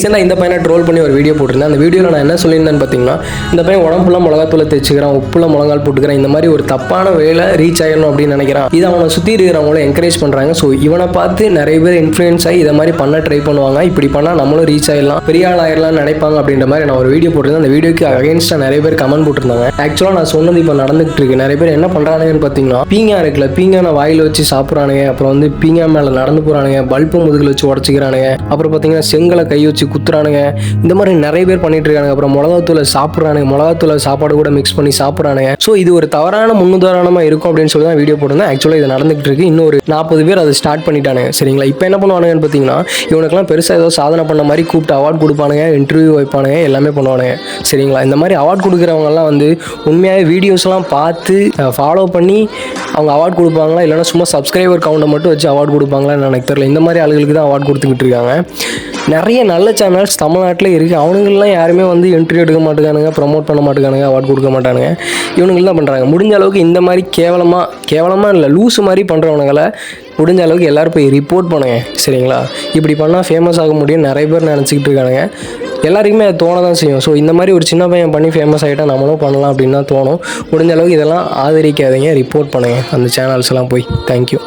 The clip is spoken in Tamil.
ரீசெண்டாக இந்த பையனை ட்ரோல் பண்ணி ஒரு வீடியோ போட்டிருந்தேன். அந்த வீடியோவில் நான் என்ன சொல்லியிருந்தேன்னு பார்த்தீங்கன்னா, இந்த பையன் உடம்புல மிளகாத்தூளை தைச்சிக்கிறான், உப்புல முழங்கால் போட்டுக்கிறான், இந்த மாதிரி ஒரு தப்பான வேலை ரீச் ஆகிடணும் அப்படின்னு நினைக்கிறான். இது அவனை சுற்றி இருக்கிறவங்களும் என்கரேஜ் பண்ணுறாங்க. ஸோ இவனை பார்த்து நிறைய பேர் இன்ஃப்ளூயன்ஸ் ஆகி இதை மாதிரி பண்ண ட்ரை பண்ணுவாங்க. இப்படி பண்ணால் நம்மளும் ரீச் ஆகிடலாம், பெரிய ஆள் ஆயிடலாம்னு நினைப்பாங்க அப்படின்ற மாதிரி நான் ஒரு வீடியோ போட்டிருந்தேன். அந்த வீடியோக்கு அகைன்ஸ்டாக நிறைய பேர் கமெண்ட் போட்டிருந்தாங்க. ஆக்சுவலாக நான் சொன்னது இப்போ நடந்துகிட்டு இருக்கு. நிறைய பேர் என்ன பண்ணுறானுங்கன்னு பார்த்தீங்கன்னா, பீங்கா இருக்குல்ல, பீங்கான வாயில் வச்சு சாப்பிட்றானுங்க, அப்புறம் வந்து பீங்கா மேலே நடந்து போகிறானுங்க, பல்பு முதுகில் வச்சு உடச்சிக்கிறானுங்க, அப்புறம் பார்த்தீங்கன்னா செங்கலை கை வச்சு குத்துறானுங்க. இந்த மாதிரி நிறைய பேர் பண்ணிட்டு இருக்காங்க. அப்புறம் மிளகாத்தூளை சாப்பிட்றானுங்க, மிளகாத்தூளை சாப்பாடு கூட மிக்ஸ் பண்ணி சாப்பிட்றானுங்க. ஸோ இது ஒரு தவறான முன்னுதாரணமாக இருக்கும் அப்படின்னு சொல்லி தான் வீடியோ போட்டிருந்தேன். ஆக்சுவலாக இது நடந்துகிட்டு இருக்கு. இன்னும் ஒரு 40 பேர் அதை ஸ்டார்ட் பண்ணிட்டானுங்க. சரிங்களா? இப்போ என்ன பண்ணுவானுங்கன்னு பார்த்தீங்கன்னா, இவனுக்குலாம் பெருசாக ஏதோ சாதனை பண்ண மாதிரி கூப்பிட்டு அவார்ட் கொடுப்பானுங்க, இன்டர்வியூ வைப்பானுங்க, எல்லாமே பண்ணுவானுங்க. சரிங்களா? இந்த மாதிரி அவார்ட் கொடுக்குறவங்கலாம் வந்து உண்மையாகவே வீடியோஸ்லாம் பார்த்து ஃபாலோ பண்ணி அவங்க அவார்ட் கொடுப்பாங்களா, இல்லைனா சும்மா சப்ஸ்கிரைபர் கவுண்டை மட்டும் வச்சு அவார்ட் கொடுப்பாங்களான்னு எனக்கு தெரியல. இந்த மாதிரி ஆளுகளுக்கு தான் அவார்ட் கொடுத்துக்கிட்டு இருக்காங்க. நிறைய நல்ல சேனல்ஸ் தமிழ்நாட்டில் இருக்குது. அவனுங்கள்லாம் யாருமே வந்து இன்டர்வியூ எடுக்க மாட்டேங்கானுங்க, ப்ரமோட் பண்ண மாட்டேங்கானுங்க, அவார்ட் கொடுக்க மாட்டானுங்க. இவனுங்கள் தான் பண்ணுறாங்க. முடிஞ்ச அளவுக்கு இந்த மாதிரி கேவலமாக இல்லை, லூஸு மாதிரி பண்ணுறவனுங்களை முடிஞ்ச அளவுக்கு எல்லோரும் போய் ரிப்போர்ட் பண்ணுங்க. சரிங்களா? இப்படி பண்ணால் ஃபேமஸ் ஆக முடியும் நிறைய பேர் நினச்சிக்கிட்டு இருக்கானுங்க. எல்லாருக்குமே அது தோண தான் செய்யும். ஸோ இந்த மாதிரி ஒரு சின்ன பையன் பண்ணி ஃபேமஸ் ஆகிட்டா நம்மளும் பண்ணலாம் அப்படின்னு தான் தோணும். முடிஞ்ச அளவுக்கு இதெல்லாம் ஆதரிக்காதீங்க, ரிப்போர்ட் பண்ணுங்கள் அந்த சேனல்ஸ் எல்லாம் போய். தேங்க்யூ.